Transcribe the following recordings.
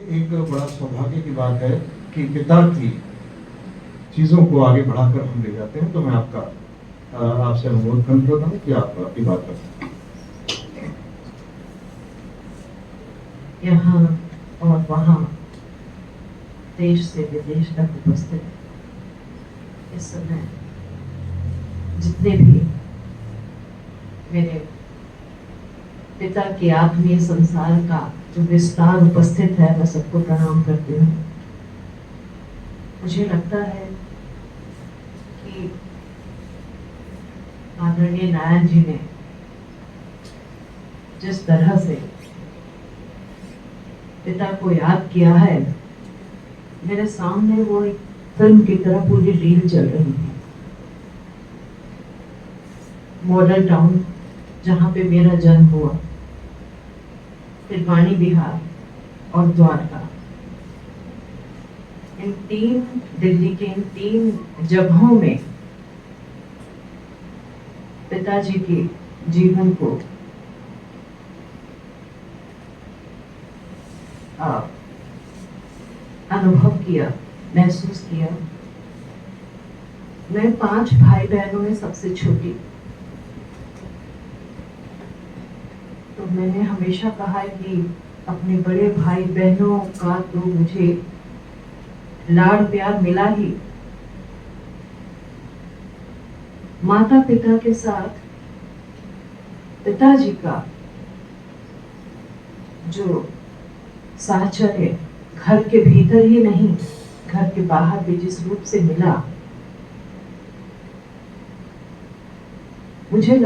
एक बड़ा सौभाग्य की बात है कि पिता की चीज़ों को आगे बढ़ाकर हम ले जाते हैं। तो मैं आपसे अनुरोध करता हूँ कि आप अपनी बात करें। यहाँ और वहाँ, देश से विदेश तक उपस्थित इस समय जितने भी मेरे पिता के आत्मीय संसार का जो विस्तार उपस्थित है, मैं सबको प्रणाम करती हूँ। मुझे लगता है कि आदरणीय नारायण जी ने जिस तरह से पिता को याद किया है, मेरे सामने वो एक फिल्म की तरह पूरी रील चल रही है। मॉडल टाउन जहाँ पे मेरा जन्म हुआ, फिर वाणी बिहार और द्वारका, इन तीन दिल्ली के इन तीन जगहों में पिताजी के जीवन को अनुभव किया, महसूस किया। मैं 5 भाई बहनों में सबसे छोटी, तो मैंने हमेशा कहा है कि अपने बड़े भाई बहनों का तो मुझे लाड़ प्यार मिला ही, माता पिता के साथ पिताजी का जो साहचर्य घर के भीतर ही नहीं, घर के बाहर भी जिस रूप से मिला, मुझे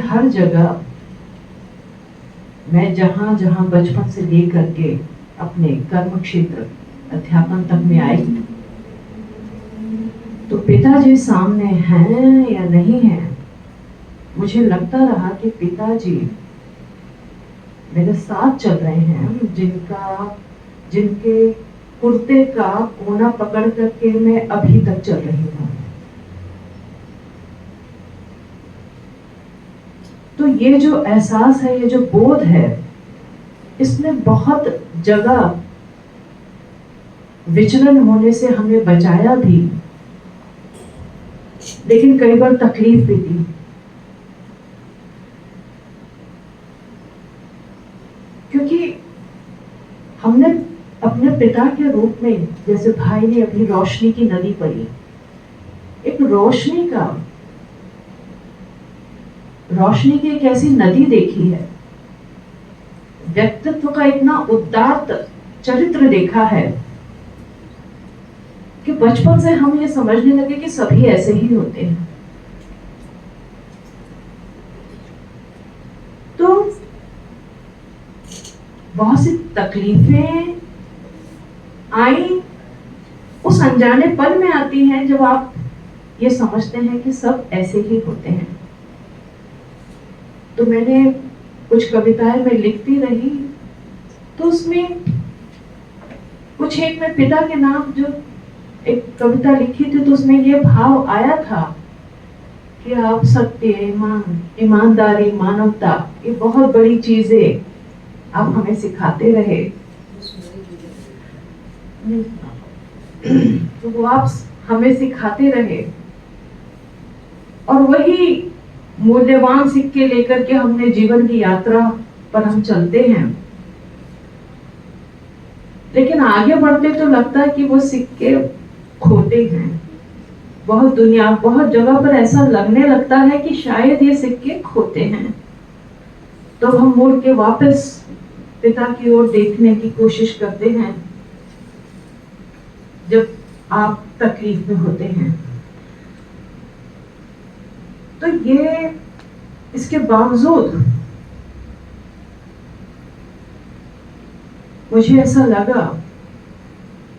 हर जगह, मैं जहां जहां बचपन से लेकर के अपने कर्म क्षेत्र अध्यापन तक में आई, तो पिताजी सामने हैं या नहीं हैं, मुझे लगता रहा कि पिताजी मेरे साथ चल रहे हैं, जिनके कुर्ते का कोना पकड़ करके मैं अभी तक चल रही हूँ। तो ये जो एहसास है, ये जो बोध है, इसने बहुत जगह विचलन होने से हमें बचाया भी, लेकिन कई बार तकलीफ भी दी। क्योंकि हमने अपने पिता के रूप में, जैसे भाई ने अभी रोशनी की नदी पढ़ी, एक रोशनी की एक ऐसी नदी देखी है, व्यक्तित्व का इतना उदात्त चरित्र देखा है कि बचपन से हम ये समझने लगे कि सभी ऐसे ही होते हैं। तो बहुत सी तकलीफें आई, उस अनजाने पल में आती हैं जब आप ये समझते हैं कि सब ऐसे ही होते हैं। तो मैंने कुछ कविताएं मैं लिखती रही, तो उसमें कुछ एक मैं पिता के नाम जो एक कविता लिखी थी, तो उसमें ये भाव आया था कि आप सत्य, ईमानदारी, मानवता, ये बहुत बड़ी चीजें आप हमें सिखाते रहे। तो वो आप हमें सिखाते रहे, और वही मूल्यवान सिक्के लेकर के हमने जीवन की यात्रा पर हम चलते हैं। लेकिन आगे बढ़ते तो लगता है कि वो सिक्के खोते हैं। बहुत जगह पर ऐसा लगने लगता है कि शायद ये सिक्के खोते हैं। तो हम मुड़ के वापस पिता की ओर देखने की कोशिश करते हैं जब आप तकलीफ में होते हैं। तो ये इसके बावजूद मुझे ऐसा लगा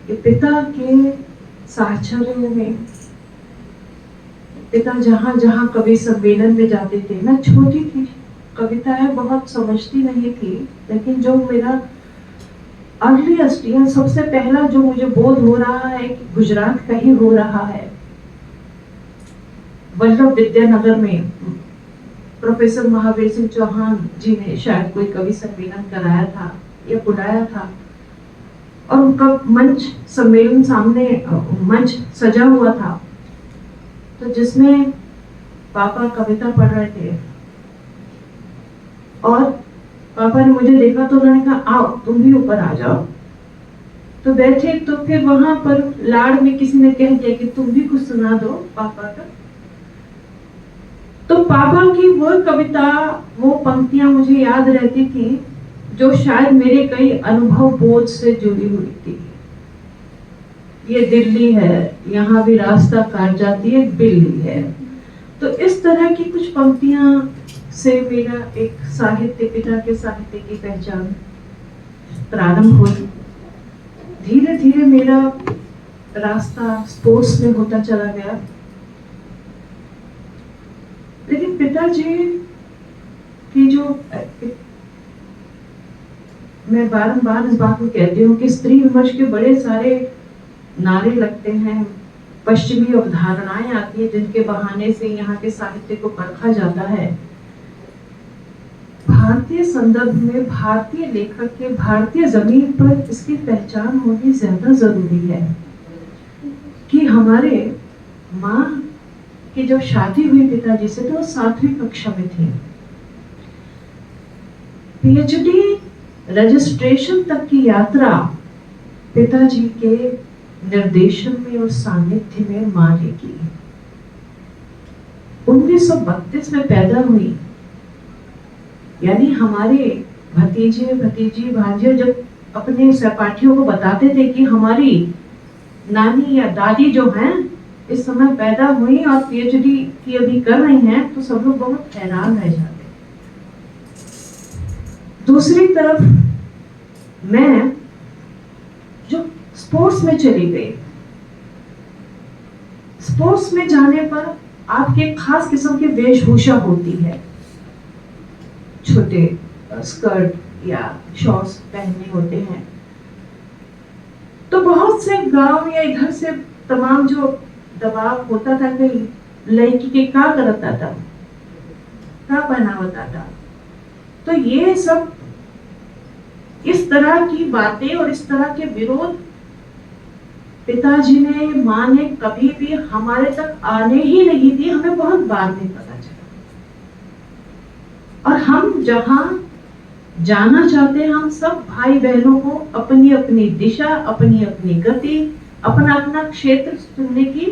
कि पिता के साहचर्य में, पिता जहां जहां कवि सम्मेलन में जाते थे, मैं छोटी थी, कविताएं बहुत समझती नहीं थी, लेकिन जो मेरा अर्लीस्ट या सबसे पहला जो मुझे बोध हो रहा है कि गुजरात का ही हो रहा है, वल्लभ विद्यानगर में प्रोफेसर महावीर सिंह चौहान जी ने शायद कोई कवि सम्मेलन कराया था, या बुलाया था, और उनका मंच सम्मेलन सामने मंच सजा हुआ था, तो जिसमें पापा कविता पढ़ रहे थे, और पापा ने मुझे देखा तो उन्होंने कहा आओ तुम भी ऊपर आ जाओ। तो बैठे, तो फिर वहां पर लाड़ में किसी ने कह दिया कि तुम भी कुछ सुना दो पापा का। तो पापा की वो कविता, वो पंक्तियां मुझे याद रहती थी जो शायद मेरे कई अनुभव बोध से जुड़ी हुई थी। ये दिल्ली है, यहाँ भी रास्ता काट जाती है बिल्ली है। तो इस तरह की कुछ पंक्तियां से मेरा एक साहित्य, पिता के साहित्य की पहचान प्रारंभ हुई। धीरे धीरे मेरा रास्ता स्पोर्ट्स में होता चला गया। लेकिन पिताजी की जो, मैं बारंबार इस बात को कहती हूँ कि स्त्री विमर्श के बड़े सारे नारे लगते हैं, पश्चिमी अवधारणाएं आती है जिनके बहाने से यहाँ के साहित्य को परखा जाता है। भारतीय संदर्भ में भारतीय लेखक के भारतीय जमीन पर इसकी पहचान होनी ज्यादा जरूरी है। कि हमारे माँ की जब शादी हुई पिताजी से तो 7वीं कक्षा में थी। पीएचडी रजिस्ट्रेशन तक की यात्रा पिताजी के निर्देशन में और सानिध्य में मां ने की। 1932 में पैदा हुई, यानी हमारे भतीजे भतीजी भांजे जब अपने सहपाठियों को बताते थे कि हमारी नानी या दादी जो हैं इस समय पैदा हुई और पीएचडी की अभी कर रही हैं, तो सब लोग बहुत हैरान रह जाते। दूसरी तरफ मैं जो स्पोर्ट्स में चली गई, स्पोर्ट्स में जाने पर आपके खास किस्म की वेशभूषा होती है, छोटे स्कर्ट या शॉर्ट्स पहनने होते हैं। तो बहुत से गांव या इधर से तमाम जो दबाव होता था कि लड़की के क्या करता था, क्या पहना होता था, तो ये सब इस तरह की बातें और इस तरह के विरोध पिताजी ने, माँ ने कभी भी हमारे तक आने ही नहीं दी। हमें बहुत बाद में पता चला। और हम जहां जाना चाहते हैं, हम सब भाई बहनों को अपनी अपनी दिशा, अपनी अपनी गति, अपना अपना क्षेत्र चुनने की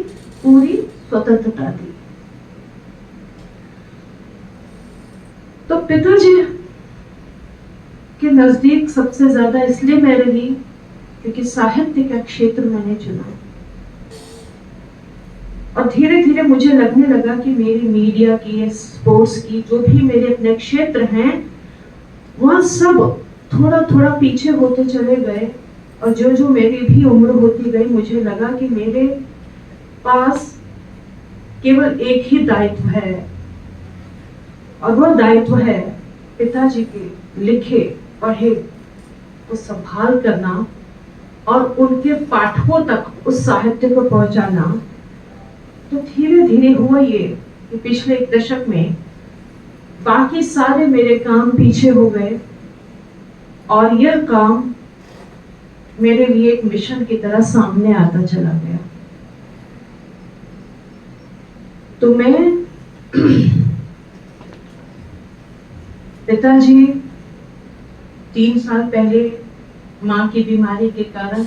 पूरी स्वतंत्रता दी। तो पिताजी के नजदीक सबसे ज्यादा इसलिए मैं रही क्योंकि साहित्य का क्षेत्र मैंने चुना, और धीरे धीरे मुझे लगने लगा कि मेरी मीडिया की, स्पोर्ट्स की, जो भी मेरे अपने क्षेत्र हैं, वह सब थोड़ा थोड़ा पीछे होते चले गए। और जो जो मेरी भी उम्र होती गई, मुझे लगा कि मेरे पास केवल एक ही दायित्व है, और वह दायित्व है पिताजी के लिखे पढ़े को संभाल करना और उनके पाठकों तक उस साहित्य को पहुंचाना। तो धीरे धीरे हुआ ये कि पिछले 1 दशक में बाकी सारे मेरे काम पीछे हो गए, और यह काम मेरे लिए एक मिशन की तरह सामने आता चला गया। तो मैं पिताजी 3 साल पहले मां की बीमारी के कारण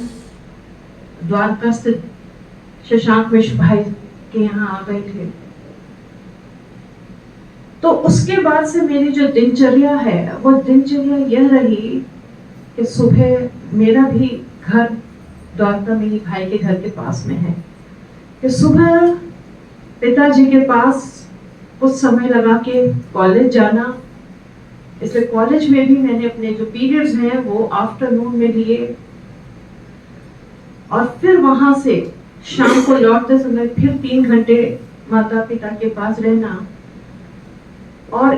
द्वारका स्थित शशांक मिश्र भाई के यहाँ आ गए थे। तो उसके बाद से मेरी जो दिनचर्या है, वो दिनचर्या यह रही कि सुबह, मेरा भी घर द्वारका मेरी भाई के घर के पास में है, कि सुबह पिताजी के पास कुछ समय लगा के कॉलेज जाना। इसलिए कॉलेज में भी मैंने अपने जो पीरियड्स हैं वो आफ्टरनून में लिए, और फिर वहां से शाम को लौटते समय फिर 3 घंटे माता पिता के पास रहना। और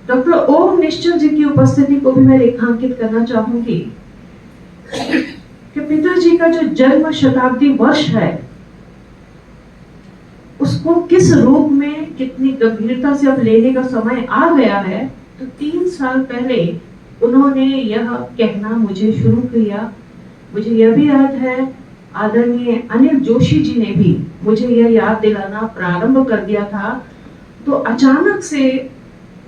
डॉक्टर ओम निश्चल जी की उपस्थिति को भी मैं रेखांकित करना चाहूंगी कि पिताजी का जो जन्म शताब्दी वर्ष है, उसको किस रूप में, कितनी गंभीरता से अब लेने का समय आ गया है। तो 3 साल पहले उन्होंने यह कहना मुझे शुरू किया। मुझे यह भी याद है, आदरणीय अनिल जोशी जी ने भी मुझे यह याद दिलाना प्रारंभ कर दिया था। तो अचानक से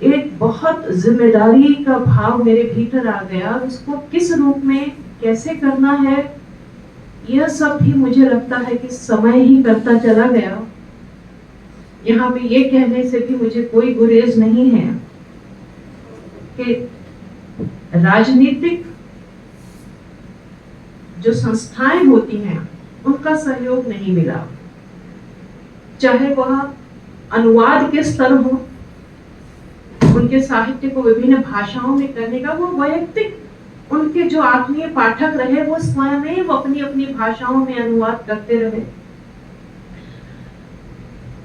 एक बहुत जिम्मेदारी का भाव मेरे भीतर आ गया। उसको किस रूप में कैसे करना है, यह सब भी मुझे लगता है कि समय ही करता चला गया। यहाँ पे ये कहने से भी मुझे कोई गुरेज नहीं है कि राजनीतिक जो संस्थाएं होती हैं उनका सहयोग नहीं मिला, चाहे वह अनुवाद के स्तर हो, उनके साहित्य को विभिन्न भाषाओं में करने का, वो वैयक्तिक उनके जो आत्मीय पाठक रहे वो स्वयं अपनी अपनी भाषाओं में अनुवाद करते रहे।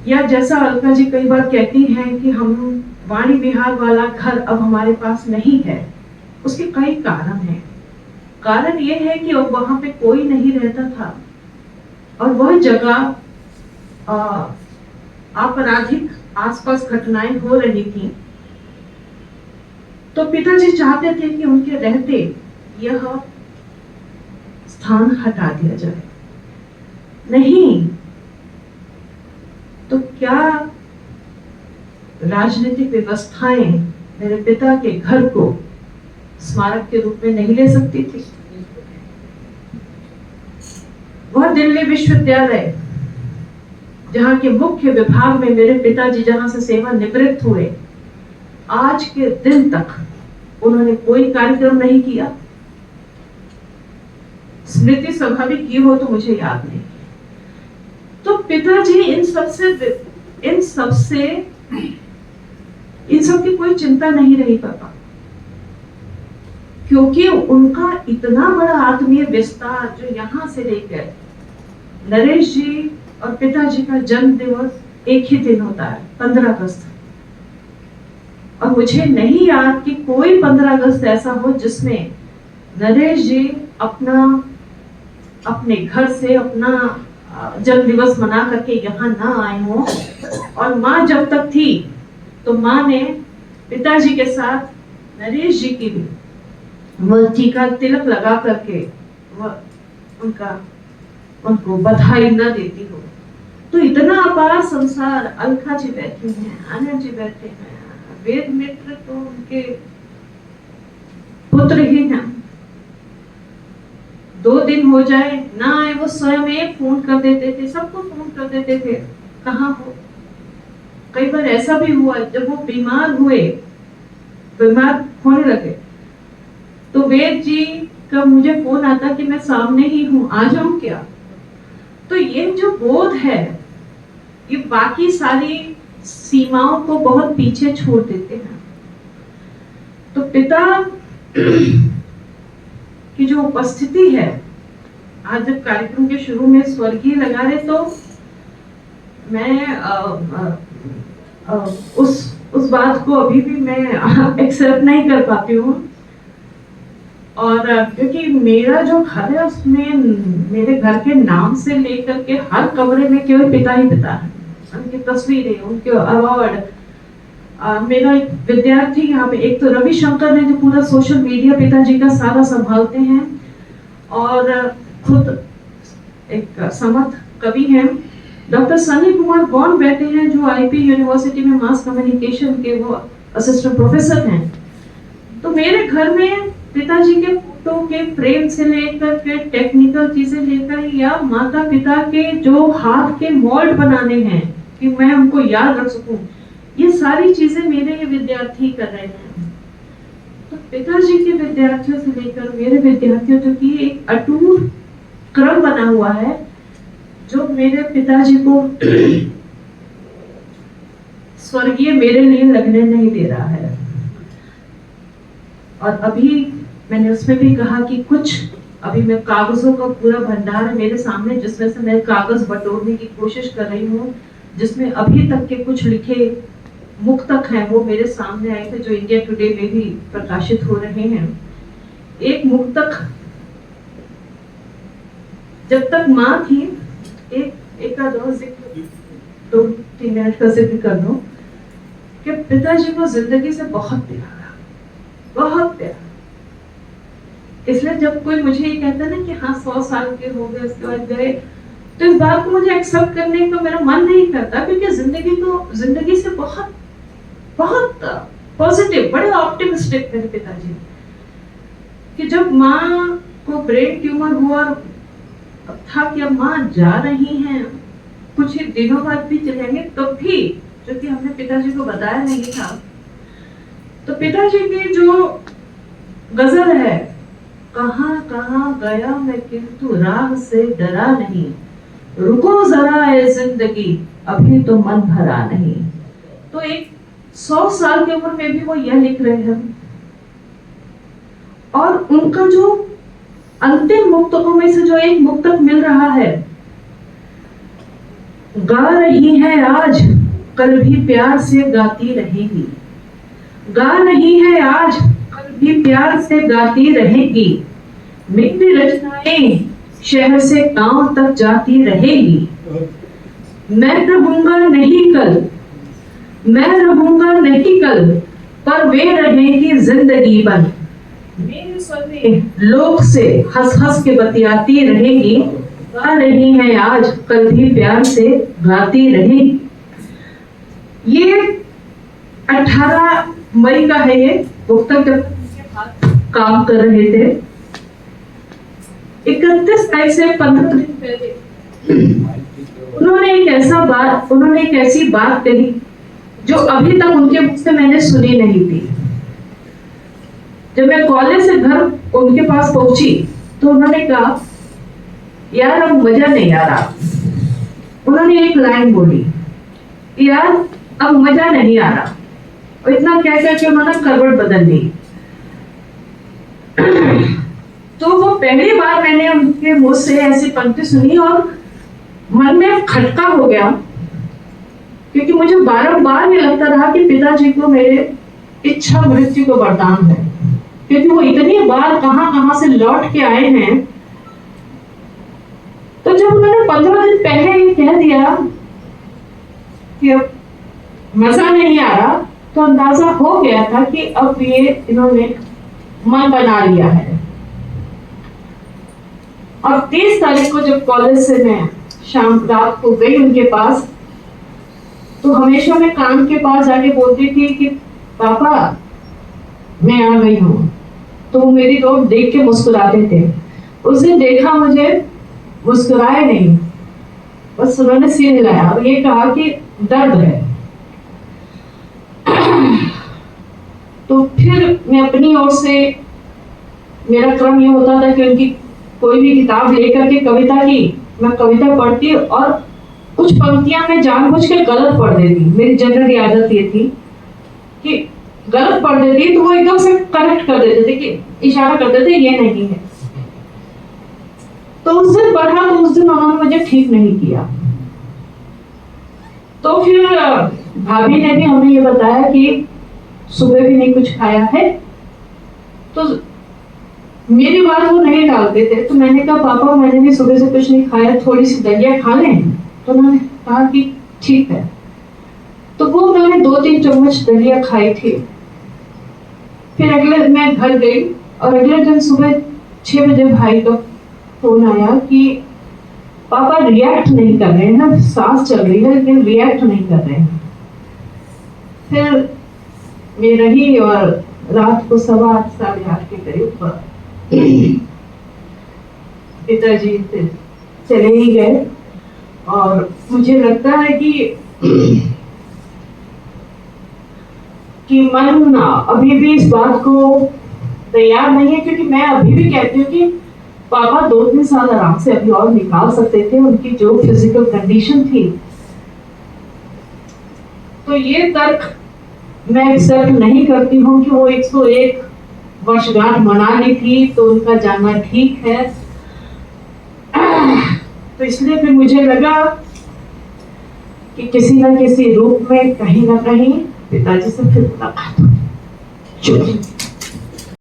या जैसा अलका जी कई बार कहती हैं कि हम वाणी विहार वाला घर अब हमारे पास नहीं है, उसके कई कारण हैं। कारण ये है कि अब वहां पे कोई नहीं रहता था और वह जगह आपराधिक आसपास घटनाएं हो रही थी। तो पिताजी चाहते थे कि उनके रहते यह स्थान हटा दिया जाए। नहीं तो क्या राजनीतिक व्यवस्थाएं मेरे पिता के घर को स्मारक के रूप में नहीं ले सकती थी? वह दिल्ली विश्वविद्यालय जहां के मुख्य विभाग में मेरे पिताजी जहां से सेवा निवृत्त हुए, आज के दिन तक उन्होंने कोई कार्यक्रम नहीं किया। स्मृति सभा भी की हो तो मुझे याद नहीं। तो पिताजी इन सब की कोई चिंता नहीं रही पापा, क्योंकि उनका इतना बड़ा आत्मीय विस्तार जो यहाँ से लेकर नरेश जी और पिताजी का जन्म दिवस एक ही दिन होता है, 15 अगस्त। और मुझे नहीं याद कि कोई 15 अगस्त ऐसा हो जिसमें नरेश जी अपने घर से अपना जन्म दिवस मना करके यहाँ ना आए हो। और माँ जब तक थी तो माँ ने पिताजी के साथ नरेश जी की भी वह टीका तिलक लगा करके वह उनको बधाई न देती हो। तो इतना अपार संसार, अलका जी बैठी हैं, आनंद जी बैठे हैं, वेद मित्र तो उनके पुत्र ही हैं। 2 दिन हो जाए ना आए, वो स्वयं फोन कर देते थे, सबको फोन कर देते थे, कहाँ हो। कई बार ऐसा भी हुआ जब वो बीमार होने लगे तो वेद जी का मुझे फोन आता कि मैं सामने ही हूँ, आ जाऊं क्या। तो ये जो बोध है ये बाकी सारी सीमाओं को बहुत पीछे छोड़ देते हैं। तो पिता की जो उपस्थिति है, आज जब कार्यक्रम के शुरू में स्वर्गीय लगा रहे तो मैं उस बात को अभी भी मैं एक्सेप्ट नहीं कर पाती हूँ। और क्योंकि मेरा जो घर है उसमें मेरे घर के नाम से लेकर के हर कमरे में केवल पिता ही पिता है, उनकी तस्वीरें, उनके अवार्ड। मेरा एक विद्यार्थी यहाँ पे, एक तो रविशंकर ने जो पूरा सोशल मीडिया पिताजी का सारा संभालते हैं, और खुद एक समर्थ कवि हैं डॉक्टर सनी कुमार गौन बैठे हैं, जो आईपी यूनिवर्सिटी में मास कम्युनिकेशन के वो असिस्टेंट प्रोफेसर हैं। तो मेरे घर में पिताजी के फोटो के फ्रेम से लेकर के टेक्निकल चीजें लेकर, या माता पिता के जो हाथ के मोल्ड बनाने हैं कि मैं उनको याद रख सकूं, ये सारी चीजें मेरे ये विद्यार्थी कर रहे हैं। तो पिताजी के विद्यार्थियों से लेकर मेरे विद्यार्थियों तक की एक अटूट क्रम बना हुआ है जो मेरे पिताजी को स्वर्गीय मेरे लिए लगने नहीं दे रहा है। और अभी मैंने उसमें भी कहा कि कुछ अभी मैं कागजों का पूरा भंडार है मेरे सामने, जिसमें से मैं कागज बटोरने की कोशिश कर रही हूँ, जिसमें अभी तक के कुछ लिखे मुक्तक हैं वो मेरे सामने आए थे, जो इंडिया टुडे में भी प्रकाशित हो रहे हैं। एक मुक्तक, जब तक माँ थी, एक का 2-3 मिनट का जिक्र कर दो कि पिताजी को जिंदगी से बहुत प्यार, बहुत प्यार। इसलिए जब कोई मुझे ये कहता है ना कि हाँ 100 साल के हो गए उसके बाद गए, तो इस बात को मुझे एक्सेप्ट करने को मेरा मन नहीं करता, क्योंकि जिंदगी से बहुत बहुत पॉजिटिव, बड़े ऑप्टिमिस्टिक मेरे पिताजी, कि जब माँ को ब्रेन ट्यूमर हुआ था कि अब माँ जा रही हैं, कुछ ही दिनों बाद भी चलेंगे, तब भी जो कि हमने पिताजी को बताया नहीं था, तो पिताजी की जो गजल है, कहाँ कहाँ गया मैं किंतु राह से डरा नहीं, रुको जरा ए जिंदगी अभी तो मन भरा नहीं। तो एक 100 साल की उम्र में भी वो यह लिख रहे हैं। और उनका जो अंतिम मुक्तकों में से जो एक मुक्तक मिल रहा है, गा रही है आज कल भी प्यार से गाती रहेगी, गा रही है आज कल भी प्यार से गाती रहेगी, मेरी रचनाएं शहर से गांव तक जाती रहेगी, मैं रहूंगा नहीं कल, मैं रहूंगा नहीं कल, पर वे रहेगी जिंदगी बन, मेरे सवे लोग से हंस हंस के बतियाती रहेगी, गा रही है आज कल भी प्यार से गाती रहेगी। ये 18 मई का है ये मुक्तक, जब काम कर रहे थे। 31 मई से 15 दिन पहले उन्होंने एक ऐसी बात कही जो अभी तक उनके मुख से मैंने सुनी नहीं थी। जब मैं कॉलेज से घर उनके पास पहुंची तो उन्होंने कहा, यार अब मजा नहीं आ रहा। उन्होंने एक लाइन बोली, यार अब मजा नहीं आ रहा, और इतना कह के उन्होंने करवट बदल ली। तो वो पहली बार मैंने उनके मुंह से ऐसी पंक्ति सुनी और मन में खटका हो गया, क्योंकि मुझे बारंबार ये लगता रहा कि पिताजी को मेरे इच्छा मृत्यु को वरदान है, क्योंकि वो इतनी बार कहां से लौट के आए हैं। तो जब उन्होंने 15 दिन पहले ये कह दिया कि अब मजा नहीं आ रहा, तो अंदाजा हो गया था कि अब ये इन्होंने मन बना लिया है। और 30 तारीख को जब कॉलेज से मैं शाम रात को गई उनके पास, तो हमेशा मैं कान के पास जाके बोलती थी कि पापा मैं आ गई हूँ, तो वो मेरी रोड देख के मुस्कुराते थे। उस दिन देखा मुझे, मुस्कुराए नहीं, बस उन्होंने सिर हिलाया और ये कहा कि दर्द है। तो फिर मैं अपनी ओर से, मेरा क्रम ये होता था कि उनकी कोई भी किताब लेकर के कविता की, मैं कविता पढ़ती और कुछ पंक्तियां मैं जानबूझ के गलत पढ़ देती। मेरी जनरल आदत ये थी कि गलत पढ़ देती तो वो एकदम से करेक्ट कर देते थे, कि इशारा कर देते ये नहीं है। तो उस दिन पढ़ा तो उस दिन उन्होंने मुझे ठीक नहीं किया। तो फिर भाभी ने भी हमें ये बताया कि सुबह भी नहीं कुछ खाया है, तो मेरी बात वो नहीं टालते थे। तो मैंने कहा पापा मैंने भी सुबह से कुछ नहीं खाया, थोड़ी सी दलिया खा लें। तो उन्होंने कहा कि ठीक है। तो वो मैंने 2-3 चम्मच दलिया खाई थी। फिर अगले मैं घर गई और अगले दिन सुबह 6 बजे भाई का फोन आया कि पापा रिएक्ट नहीं कर रहे हैं ना, सांस चल रही है लेकिन रिएक्ट नहीं कर रहे हैं। फिर मैं रही और रात को 7:15 साढ़े 8 के करीब पिताजी चले ही गए। और मुझे लगता है कि मन अभी भी इस बात को तैयार नहीं है, क्योंकि मैं अभी भी कहती हूँ कि पापा 2-3 साल आराम से अभी और निकाल सकते थे, उनकी जो फिजिकल कंडीशन थी। तो ये तर्क मैं एक्सेप्ट नहीं करती हूँ कि वो 101 वर्षगांठ मना ली थी तो उनका जाना ठीक है। तो इसलिए फिर मुझे लगा कि किसी न किसी रूप में कहीं ना कहीं पिताजी से फिर मुलाकात।